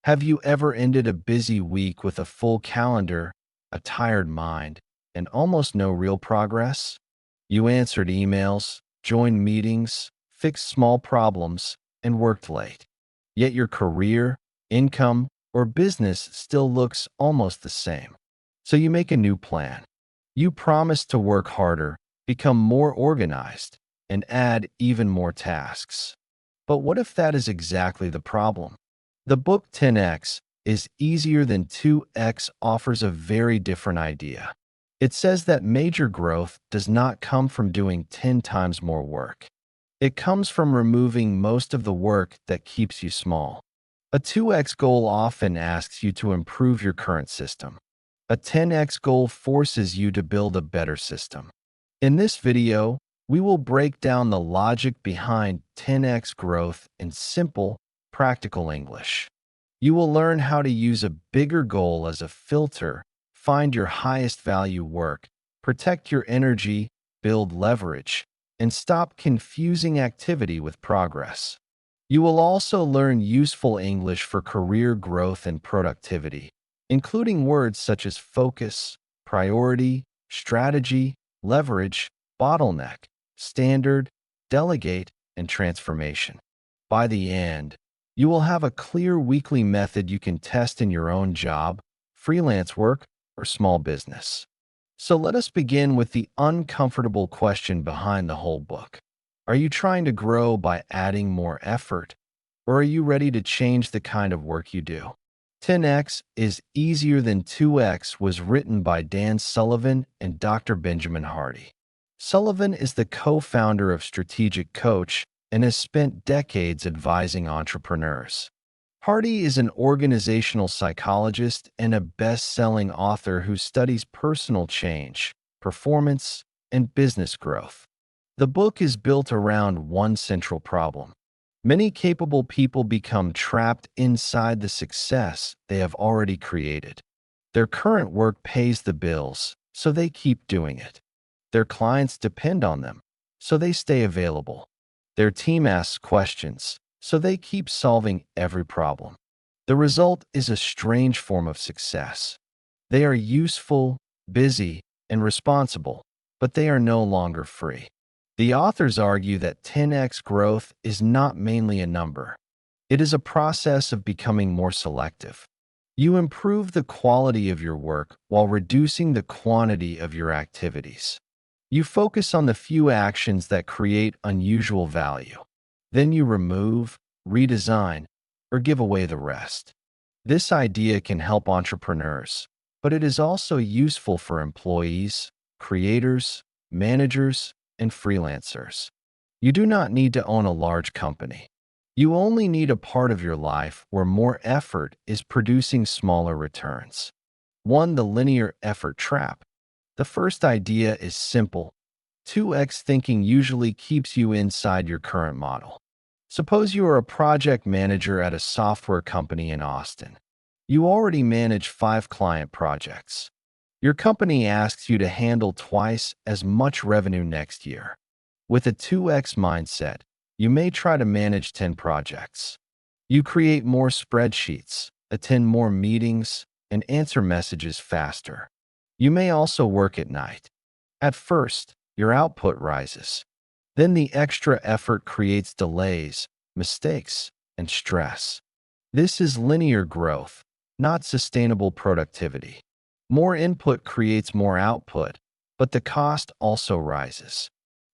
Have you ever ended a busy week with a full calendar, a tired mind, and almost no real progress? You answered emails, joined meetings, fixed small problems, and worked late. Yet your career, income, or business still looks almost the same. So you make a new plan. You promise to work harder, become more organized, and add even more tasks. But what if that is exactly the problem? The book 10x is easier than 2x offers a very different idea. It says that major growth does not come from doing 10 times more work. It comes from removing most of the work that keeps you small. A 2x goal often asks you to improve your current system. A 10x goal forces you to build a better system. In this video, we will break down the logic behind 10x growth in simple, practical English. You will learn how to use a bigger goal as a filter, find your highest value work, protect your energy, build leverage, and stop confusing activity with progress. You will also learn useful English for career growth and productivity, including words such as focus, priority, strategy, leverage, bottleneck, standard, delegate, and transformation. By the end, you will have a clear weekly method you can test in your own job, freelance work, or small business. So let us begin with the uncomfortable question behind the whole book. Are you trying to grow by adding more effort, or are you ready to change the kind of work you do? 10x is easier than 2x was written by Dan Sullivan and Dr. Benjamin Hardy. Sullivan is the co-founder of Strategic Coach and has spent decades advising entrepreneurs. Hardy is an organizational psychologist and a best-selling author who studies personal change, performance, and business growth. The book is built around one central problem. Many capable people become trapped inside the success they have already created. Their current work pays the bills, so they keep doing it. Their clients depend on them, so they stay available. Their team asks questions, so they keep solving every problem. The result is a strange form of success. They are useful, busy, and responsible, but they are no longer free. The authors argue that 10x growth is not mainly a number. It is a process of becoming more selective. You improve the quality of your work while reducing the quantity of your activities. You focus on the few actions that create unusual value. Then you remove, redesign, or give away the rest. This idea can help entrepreneurs, but it is also useful for employees, creators, managers, and freelancers. You do not need to own a large company. You only need a part of your life where more effort is producing smaller returns. 1. The linear effort trap. The first idea is simple. 2x thinking usually keeps you inside your current model. Suppose you are a project manager at a software company in Austin. You already manage 5 client projects. Your company asks you to handle twice as much revenue next year. With a 2x mindset, you may try to manage 10 projects. You create more spreadsheets, attend more meetings, and answer messages faster. You may also work at night. At first, your output rises. Then the extra effort creates delays, mistakes, and stress. This is linear growth, not sustainable productivity. More input creates more output, but the cost also rises.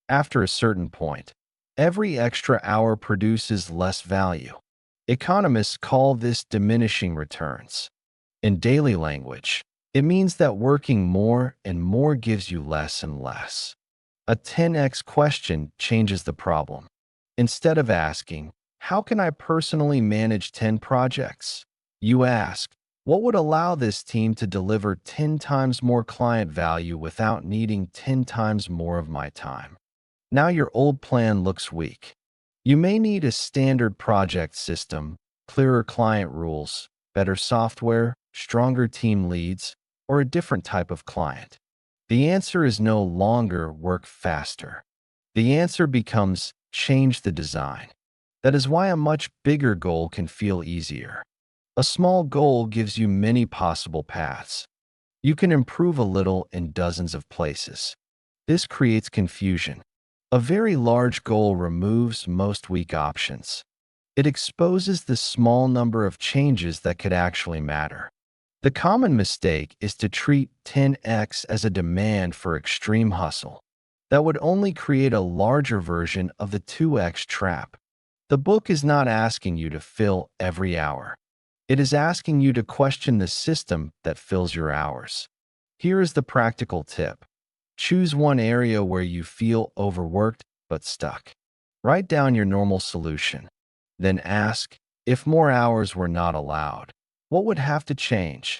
After a certain point, every extra hour produces less value. Economists call this diminishing returns. In daily language, it means that working more and more gives you less and less. A 10x question changes the problem. Instead of asking, "How can I personally manage 10 projects?" you ask, "What would allow this team to deliver 10 times more client value without needing 10 times more of my time?" Now your old plan looks weak. You may need a standard project system, clearer client rules, better software, stronger team leads, or a different type of client. The answer is no longer work faster. The answer becomes change the design. That is why a much bigger goal can feel easier. A small goal gives you many possible paths. You can improve a little in dozens of places. This creates confusion. A very large goal removes most weak options. It exposes the small number of changes that could actually matter. The common mistake is to treat 10x as a demand for extreme hustle. That would only create a larger version of the 2x trap. The book is not asking you to fill every hour. It is asking you to question the system that fills your hours. Here is the practical tip. Choose one area where you feel overworked but stuck. Write down your normal solution. Then ask, if more hours were not allowed, what would have to change?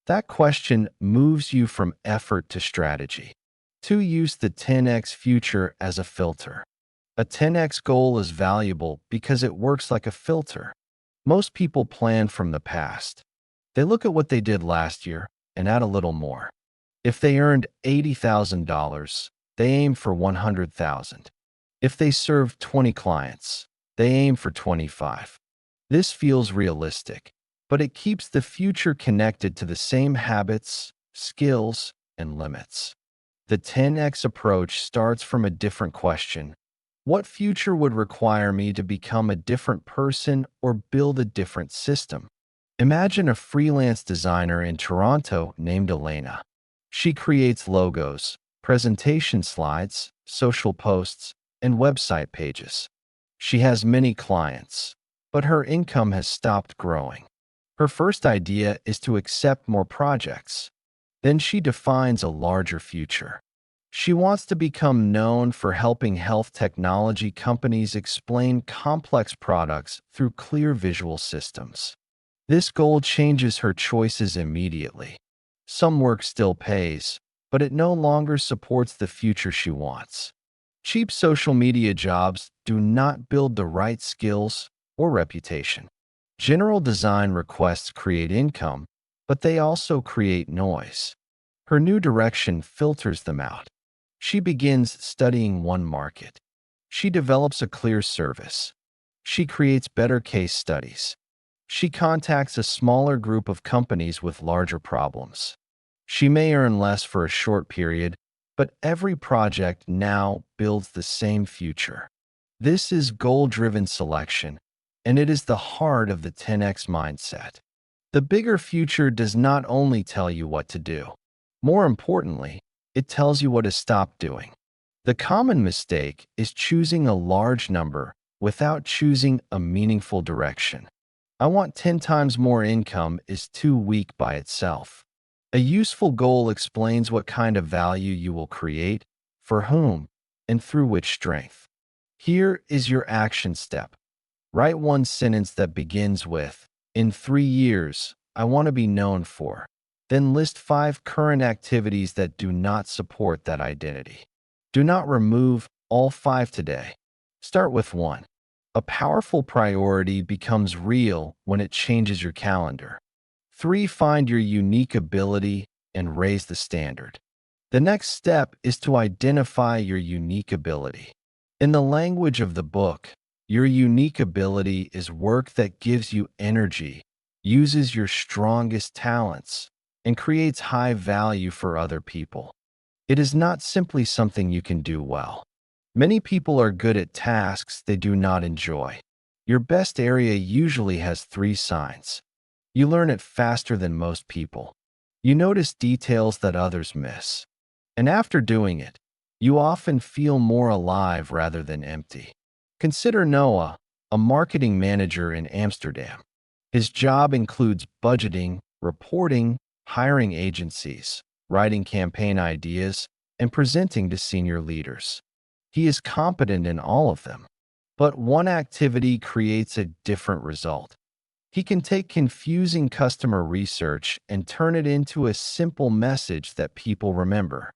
That question moves you from effort to strategy. 2. Use the 10x future as a filter. A 10x goal is valuable because it works like a filter. Most people plan from the past. They look at what they did last year and add a little more. If they earned $80,000, they aim for $100,000. If they served 20 clients, they aim for 25. This feels realistic, but it keeps the future connected to the same habits, skills, and limits. The 10x approach starts from a different question. What future would require me to become a different person or build a different system? Imagine a freelance designer in Toronto named Elena. She creates logos, presentation slides, social posts, and website pages. She has many clients, but her income has stopped growing. Her first idea is to accept more projects. Then she defines a larger future. She wants to become known for helping health technology companies explain complex products through clear visual systems. This goal changes her choices immediately. Some work still pays, but it no longer supports the future she wants. Cheap social media jobs do not build the right skills or reputation. General design requests create income, but they also create noise. Her new direction filters them out. She begins studying one market. She develops a clear service. She creates better case studies. She contacts a smaller group of companies with larger problems. She may earn less for a short period, but every project now builds the same future. This is goal-driven selection, and it is the heart of the 10x mindset. The bigger future does not only tell you what to do. More importantly, it tells you what to stop doing. The common mistake is choosing a large number without choosing a meaningful direction. I want 10 times more income is too weak by itself. A useful goal explains what kind of value you will create, for whom, and through which strength. Here is your action step. Write one sentence that begins with, "In 3 years, I want to be known for." Then list 5 current activities that do not support that identity. Do not remove all 5 today. Start with 1. A powerful priority becomes real when it changes your calendar. 3. Find your unique ability and raise the standard. The next step is to identify your unique ability. In the language of the book, your unique ability is work that gives you energy, uses your strongest talents, and creates high value for other people. It is not simply something you can do well. Many people are good at tasks they do not enjoy. Your best area usually has 3 signs. You learn it faster than most people. You notice details that others miss. And after doing it, you often feel more alive rather than empty. Consider Noah, a marketing manager in Amsterdam. His job includes budgeting, reporting, hiring agencies, writing campaign ideas, and presenting to senior leaders. He is competent in all of them. But one activity creates a different result. He can take confusing customer research and turn it into a simple message that people remember.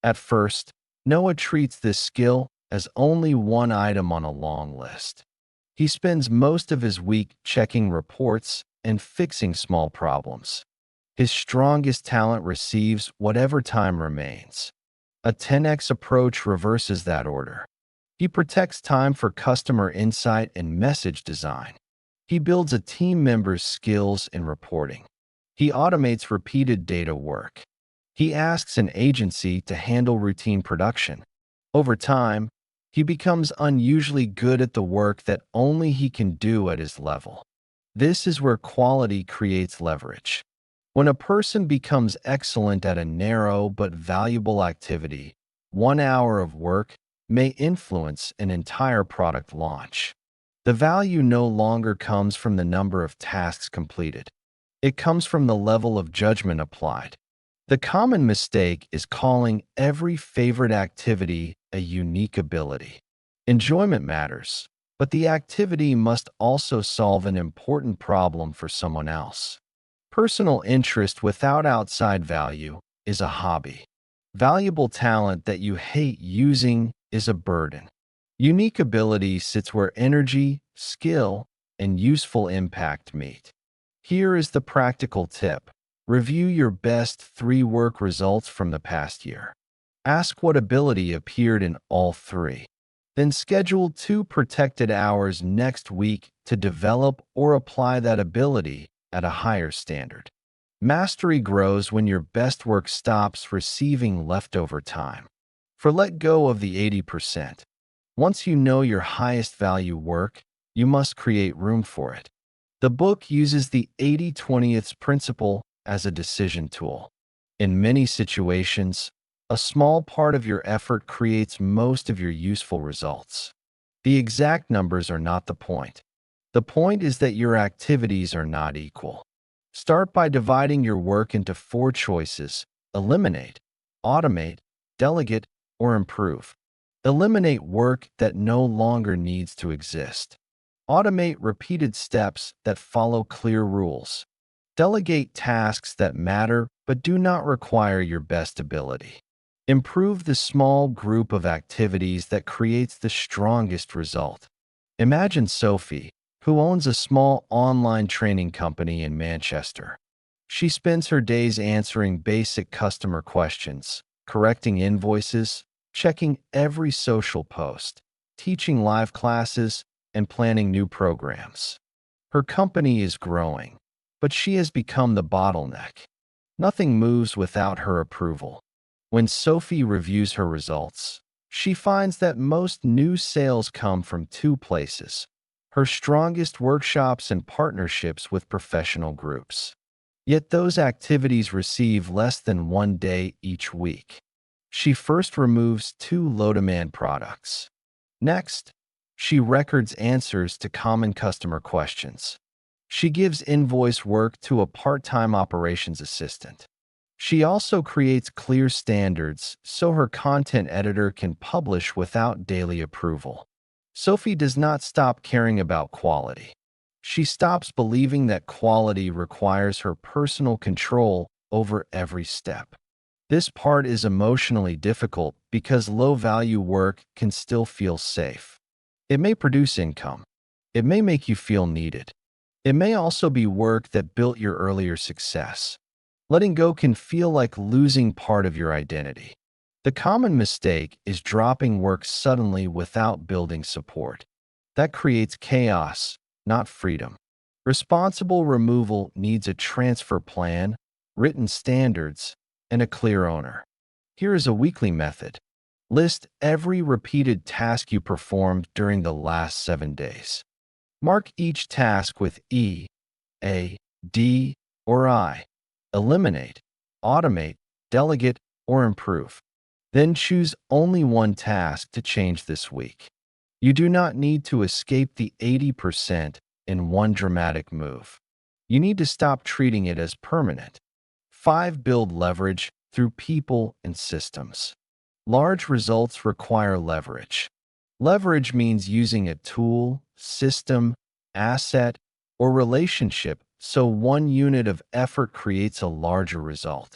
At first, Noah treats this skill as only one item on a long list. He spends most of his week checking reports and fixing small problems. His strongest talent receives whatever time remains. A 10x approach reverses that order. He protects time for customer insight and message design. He builds a team member's skills in reporting. He automates repeated data work. He asks an agency to handle routine production. Over time, he becomes unusually good at the work that only he can do at his level. This is where quality creates leverage. When a person becomes excellent at a narrow but valuable activity, 1 hour of work may influence an entire product launch. The value no longer comes from the number of tasks completed. It comes from the level of judgment applied. The common mistake is calling every favorite activity a unique ability. Enjoyment matters, but the activity must also solve an important problem for someone else. Personal interest without outside value is a hobby. Valuable talent that you hate using is a burden. Unique ability sits where energy, skill, and useful impact meet. Here is the practical tip. Review your best 3 work results from the past year. Ask what ability appeared in all 3. Then schedule 2 protected hours next week to develop or apply that ability at a higher standard. Mastery grows when your best work stops receiving leftover time. For let go of the 80%. Once you know your highest value work, you must create room for it. The book uses the 80/20th principle as a decision tool. In many situations, a small part of your effort creates most of your useful results. The exact numbers are not the point. The point is that your activities are not equal. Start by dividing your work into 4 choices: eliminate, automate, delegate, or improve. Eliminate work that no longer needs to exist. Automate repeated steps that follow clear rules. Delegate tasks that matter but do not require your best ability. Improve the small group of activities that creates the strongest result. Imagine Sophie, who owns a small online training company in Manchester. She spends her days answering basic customer questions, correcting invoices, checking every social post, teaching live classes, and planning new programs. Her company is growing, but she has become the bottleneck. Nothing moves without her approval. When Sophie reviews her results, she finds that most new sales come from 2 places: her strongest workshops and partnerships with professional groups. Yet those activities receive less than 1 day each week. She first removes 2 low-demand products. Next, she records answers to common customer questions. She gives invoice work to a part-time operations assistant. She also creates clear standards so her content editor can publish without daily approval. Sophie does not stop caring about quality. She stops believing that quality requires her personal control over every step. This part is emotionally difficult because low-value work can still feel safe. It may produce income. It may make you feel needed. It may also be work that built your earlier success. Letting go can feel like losing part of your identity. The common mistake is dropping work suddenly without building support. That creates chaos, not freedom. Responsible removal needs a transfer plan, written standards, and a clear owner. Here is a weekly method. List every repeated task you performed during the last 7 days. Mark each task with E, A, D, or I. Eliminate, automate, delegate, or improve. Then choose only 1 task to change this week. You do not need to escape the 80% in one dramatic move. You need to stop treating it as permanent. 5. Build leverage through people and systems. Large results require leverage. Leverage means using a tool, system, asset, or relationship so 1 unit of effort creates a larger result.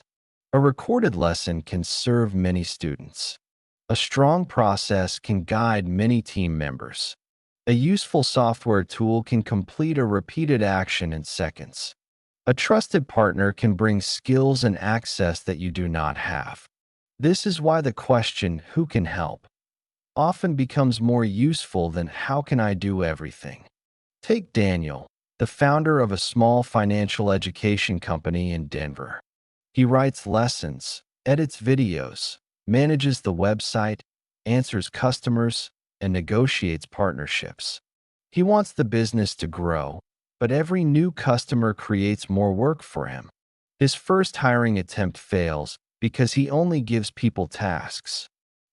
A recorded lesson can serve many students. A strong process can guide many team members. A useful software tool can complete a repeated action in seconds. A trusted partner can bring skills and access that you do not have. This is why the question, "Who can help?" often becomes more useful than "How can I do everything?" Take Daniel, the founder of a small financial education company in Denver. He writes lessons, edits videos, manages the website, answers customers, and negotiates partnerships. He wants the business to grow, but every new customer creates more work for him. His first hiring attempt fails because he only gives people tasks.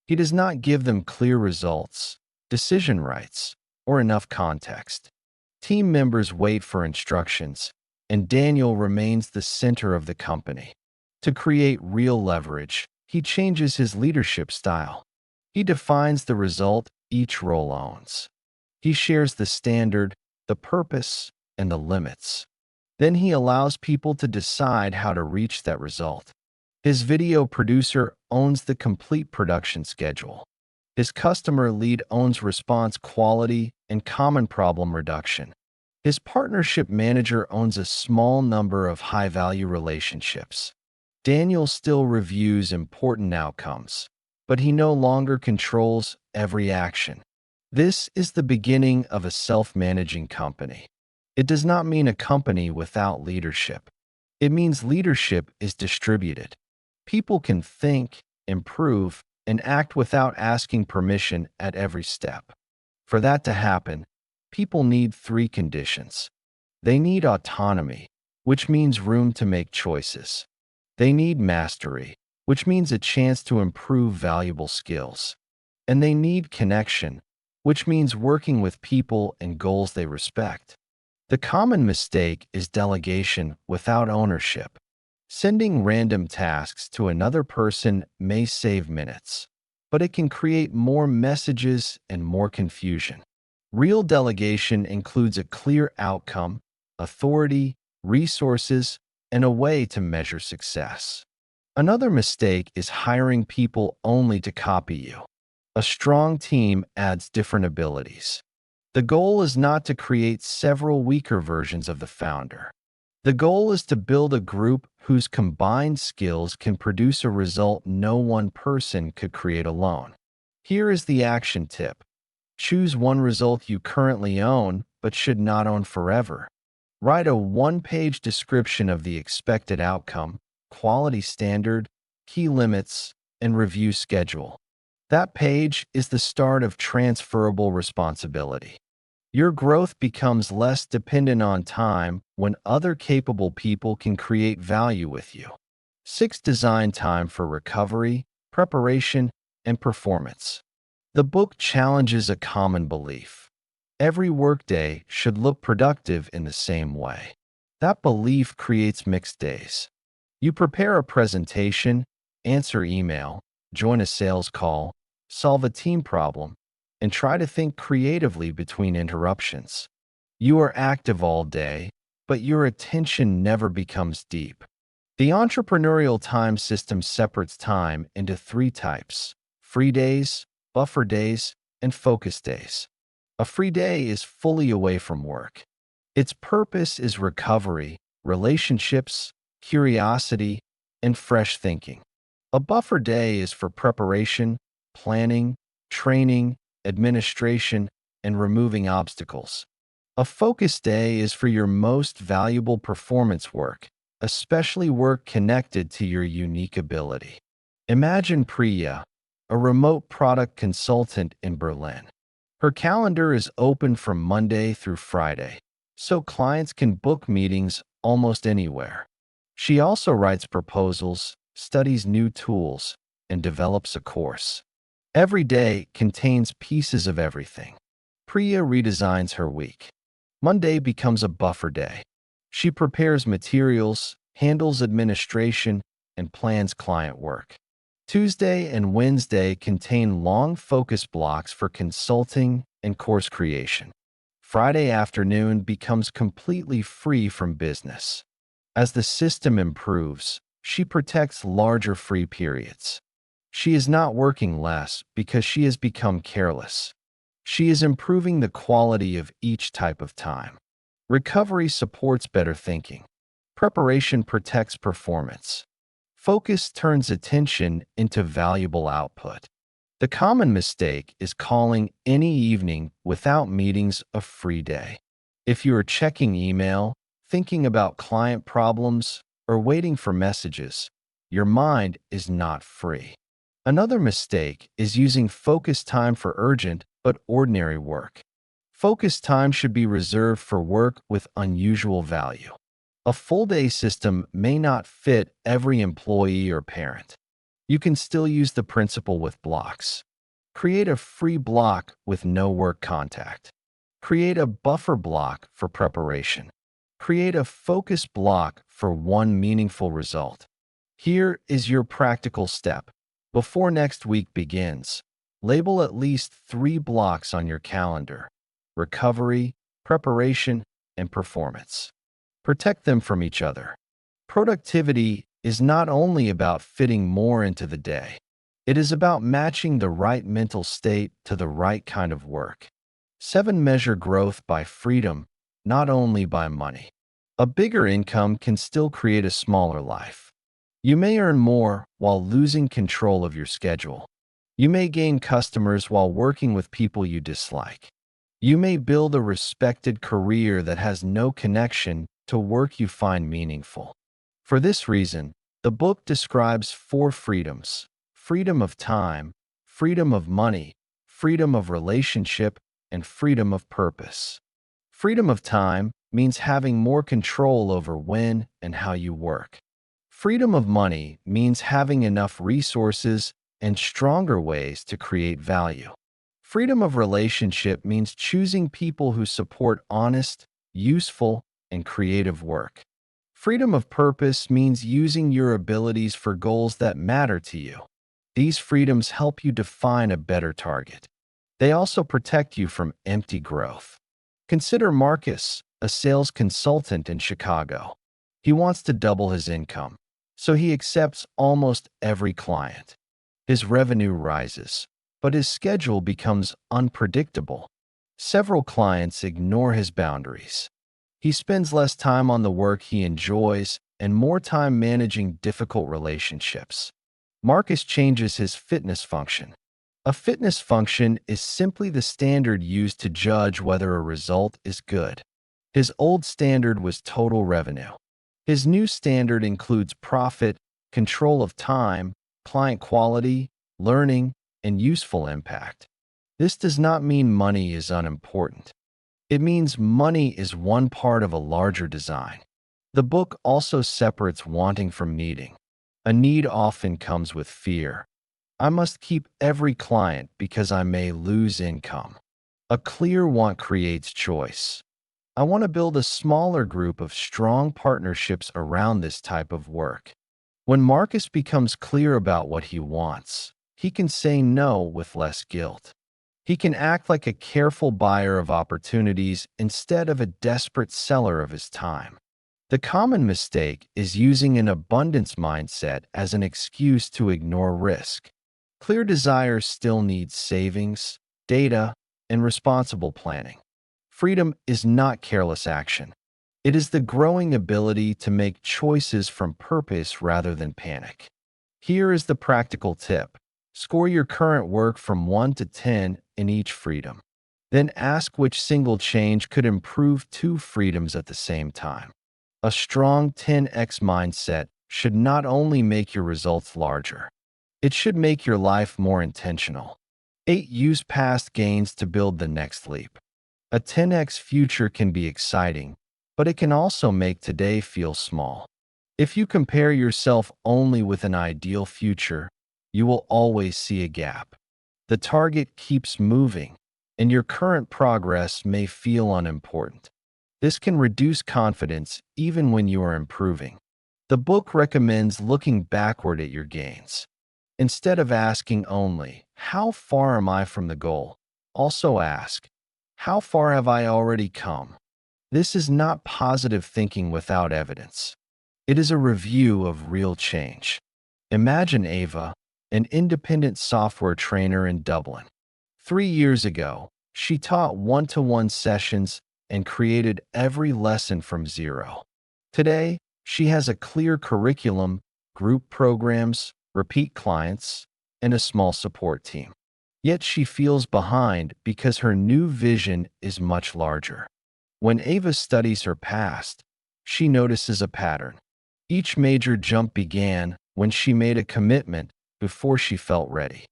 He does not give them clear results, decision rights, or enough context. Team members wait for instructions, and Daniel remains the center of the company. To create real leverage, he changes his leadership style. He defines the result each role owns. He shares the standard, the purpose, and the limits. Then he allows people to decide how to reach that result. His video producer owns the complete production schedule. His customer lead owns response quality and common problem reduction. His partnership manager owns a small number of high-value relationships. Daniel still reviews important outcomes, but he no longer controls every action. This is the beginning of a self-managing company. It does not mean a company without leadership. It means leadership is distributed. People can think, improve, and act without asking permission at every step. For that to happen, people need three conditions. They need autonomy, which means room to make choices. They need mastery, which means a chance to improve valuable skills. And they need connection, which means working with people and goals they respect. The common mistake is delegation without ownership. Sending random tasks to another person may save minutes, but it can create more messages and more confusion. Real delegation includes a clear outcome, authority, resources, and a way to measure success. Another mistake is hiring people only to copy you. A strong team adds different abilities. The goal is not to create several weaker versions of the founder. The goal is to build a group whose combined skills can produce a result no one person could create alone. Here is the action tip. Choose one result you currently own but should not own forever. Write a one-page description of the expected outcome, quality standard, key limits, and review schedule. That page is the start of transferable responsibility. Your growth becomes less dependent on time when other capable people can create value with you. 6. Design time for recovery, preparation, and performance. The book challenges a common belief. Every workday should look productive in the same way. That belief creates mixed days. You prepare a presentation, answer email, join a sales call, solve a team problem, and try to think creatively between interruptions. You are active all day, but your attention never becomes deep. The entrepreneurial time system separates time into 3 types: free days, buffer days, and focus days. A free day is fully away from work. Its purpose is recovery, relationships, curiosity, and fresh thinking. A buffer day is for preparation, planning, training, administration, and removing obstacles. A focus day is for your most valuable performance work, especially work connected to your unique ability. Imagine Priya, a remote product consultant in Berlin. Her calendar is open from Monday through Friday, so clients can book meetings almost anywhere. She also writes proposals, studies new tools, and develops a course. Every day contains pieces of everything. Priya redesigns her week. Monday becomes a buffer day. She prepares materials, handles administration, and plans client work. Tuesday and Wednesday contain long focus blocks for consulting and course creation. Friday afternoon becomes completely free from business. As the system improves, she protects larger free periods. She is not working less because she has become careless. She is improving the quality of each type of time. Recovery supports better thinking. Preparation protects performance. Focus turns attention into valuable output. The common mistake is calling any evening without meetings a free day. If you are checking email, thinking about client problems, or waiting for messages, your mind is not free. Another mistake is using focus time for urgent but ordinary work. Focus time should be reserved for work with unusual value. A full-day system may not fit every employee or parent. You can still use the principle with blocks. Create a free block with no work contact. Create a buffer block for preparation. Create a focus block for one meaningful result. Here is your practical step. Before next week begins, label at least 3 blocks on your calendar: recovery, preparation, and performance. Protect them from each other. Productivity is not only about fitting more into the day. It is about matching the right mental state to the right kind of work. 7. Measure growth by freedom, not only by money. A bigger income can still create a smaller life. You may earn more while losing control of your schedule. You may gain customers while working with people you dislike. You may build a respected career that has no connection to work you find meaningful. For this reason, the book describes 4 freedoms: freedom of time, freedom of money, freedom of relationship, and freedom of purpose. Freedom of time means having more control over when and how you work. Freedom of money means having enough resources and stronger ways to create value. Freedom of relationship means choosing people who support honest, useful, and creative work. Freedom of purpose means using your abilities for goals that matter to you. These freedoms help you define a better target. They also protect you from empty growth. Consider Marcus, a sales consultant in Chicago. He wants to double his income, so he accepts almost every client. His revenue rises, but his schedule becomes unpredictable. Several clients ignore his boundaries. He spends less time on the work he enjoys and more time managing difficult relationships. Marcus changes his fitness function. A fitness function is simply the standard used to judge whether a result is good. His old standard was total revenue. His new standard includes profit, control of time, client quality, learning, and useful impact. This does not mean money is unimportant. It means money is one part of a larger design. The book also separates wanting from needing. A need often comes with fear. I must keep every client because I may lose income. A clear want creates choice. I want to build a smaller group of strong partnerships around this type of work. When Marcus becomes clear about what he wants, he can say no with less guilt. He can act like a careful buyer of opportunities instead of a desperate seller of his time. The common mistake is using an abundance mindset as an excuse to ignore risk. Clear desires still need savings, data, and responsible planning. Freedom is not careless action. It is the growing ability to make choices from purpose rather than panic. Here is the practical tip. Score your current work from 1 to 10 in each freedom. Then ask which single change could improve 2 freedoms at the same time. A strong 10x mindset should not only make your results larger, it should make your life more intentional. 8. Use past gains to build the next leap. A 10x future can be exciting, but it can also make today feel small. If you compare yourself only with an ideal future, you will always see a gap. The target keeps moving, and your current progress may feel unimportant. This can reduce confidence even when you are improving. The book recommends looking backward at your gains. Instead of asking only, "How far am I from the goal?" also ask, "How far have I already come?" This is not positive thinking without evidence. It is a review of real change. Imagine Ava, an independent software trainer in Dublin. 3 years ago, she taught one-to-one sessions and created every lesson from zero. Today, she has a clear curriculum, group programs, repeat clients, and a small support team. Yet she feels behind because her new vision is much larger. When Ava studies her past, she notices a pattern. Each major jump began when she made a commitment before she felt ready.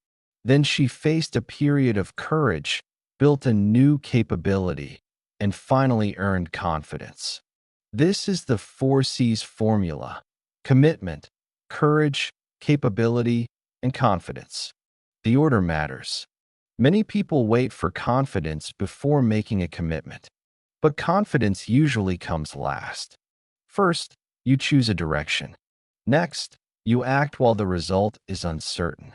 Then she faced a period of courage, built a new capability, and finally earned confidence. This is the 4C's formula: commitment, courage, capability, and confidence. The order matters. Many people wait for confidence before making a commitment, but confidence usually comes last. First, you choose a direction. Next, you act while the result is uncertain.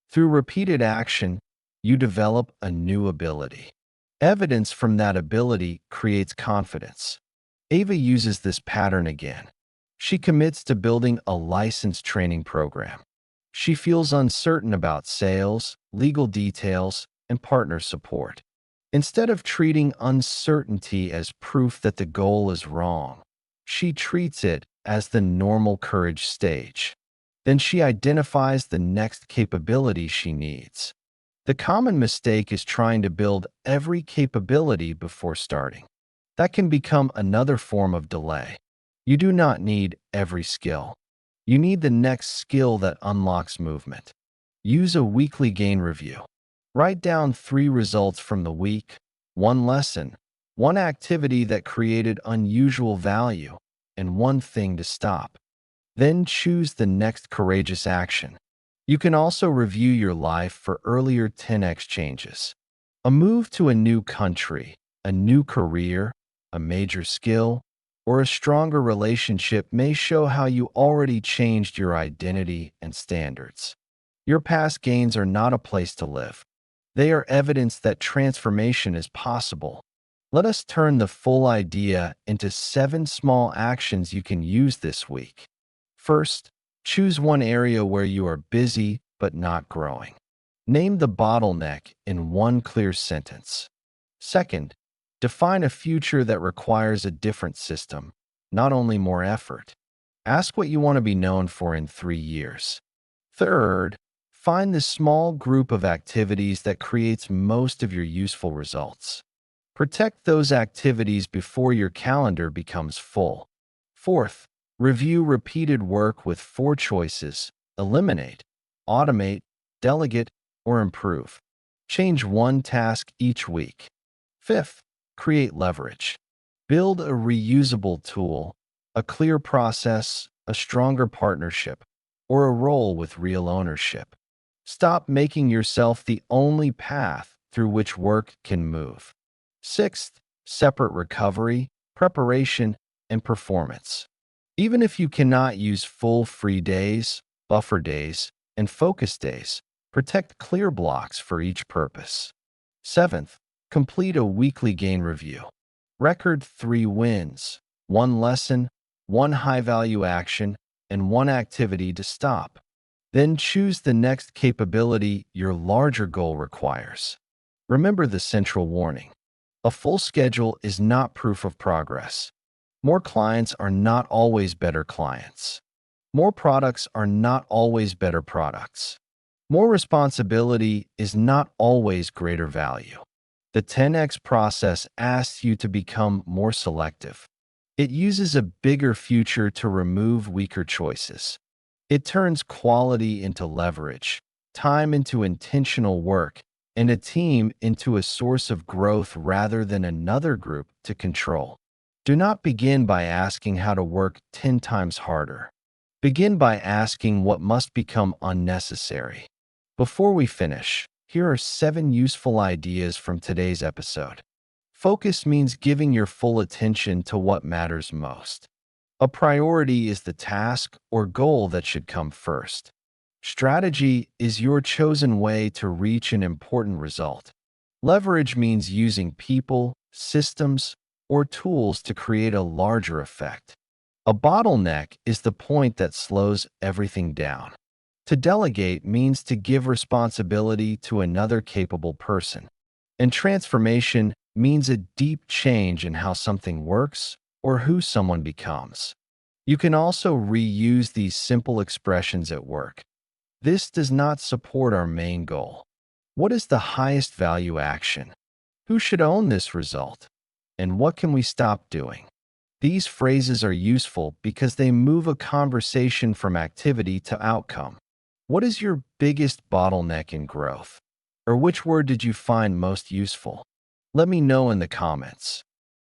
Through repeated action, you develop a new ability. Evidence from that ability creates confidence. Ava uses this pattern again. She commits to building a licensed training program. She feels uncertain about sales, legal details, and partner support. Instead of treating uncertainty as proof that the goal is wrong, she treats it as the normal courage stage. Then she identifies the next capability she needs. The common mistake is trying to build every capability before starting. That can become another form of delay. You do not need every skill. You need the next skill that unlocks movement. Use a weekly gain review. Write down 3 results from the week, 1 lesson, 1 activity that created unusual value, and 1 thing to stop. Then choose the next courageous action. You can also review your life for earlier 10x changes. A move to a new country, a new career, a major skill, or a stronger relationship may show how you already changed your identity and standards. Your past gains are not a place to live. They are evidence that transformation is possible. Let us turn the full idea into 7 small actions you can use this week. First, choose one area where you are busy but not growing. Name the bottleneck in 1 clear sentence. Second, define a future that requires a different system, not only more effort. Ask what you want to be known for in 3 years. Third, find the small group of activities that creates most of your useful results. Protect those activities before your calendar becomes full. Fourth, review repeated work with 4 choices: eliminate, automate, delegate, or improve. Change 1 task each week. Fifth, create leverage. Build a reusable tool, a clear process, a stronger partnership, or a role with real ownership. Stop making yourself the only path through which work can move. Sixth, separate recovery, preparation, and performance. Even if you cannot use full free days, buffer days, and focus days, protect clear blocks for each purpose. Seventh, complete a weekly gain review. Record 3 wins, 1 lesson, 1 high-value action, and 1 activity to stop. Then choose the next capability your larger goal requires. Remember the central warning. A full schedule is not proof of progress. More clients are not always better clients. More products are not always better products. More responsibility is not always greater value. The 10x process asks you to become more selective. It uses a bigger future to remove weaker choices. It turns quality into leverage, time into intentional work, and a team into a source of growth rather than another group to control. Do not begin by asking how to work 10 times harder. Begin by asking what must become unnecessary. Before we finish, here are 7 useful ideas from today's episode. Focus means giving your full attention to what matters most. A priority is the task or goal that should come first. Strategy is your chosen way to reach an important result. Leverage means using people, systems, or tools to create a larger effect. A bottleneck is the point that slows everything down. To delegate means to give responsibility to another capable person. And transformation means a deep change in how something works or who someone becomes. You can also reuse these simple expressions at work. This does not support our main goal. What is the highest value action? Who should own this result? and what can we stop doing? These phrases are useful because they move a conversation from activity to outcome. What is your biggest bottleneck in growth? Or which word did you find most useful? Let me know in the comments.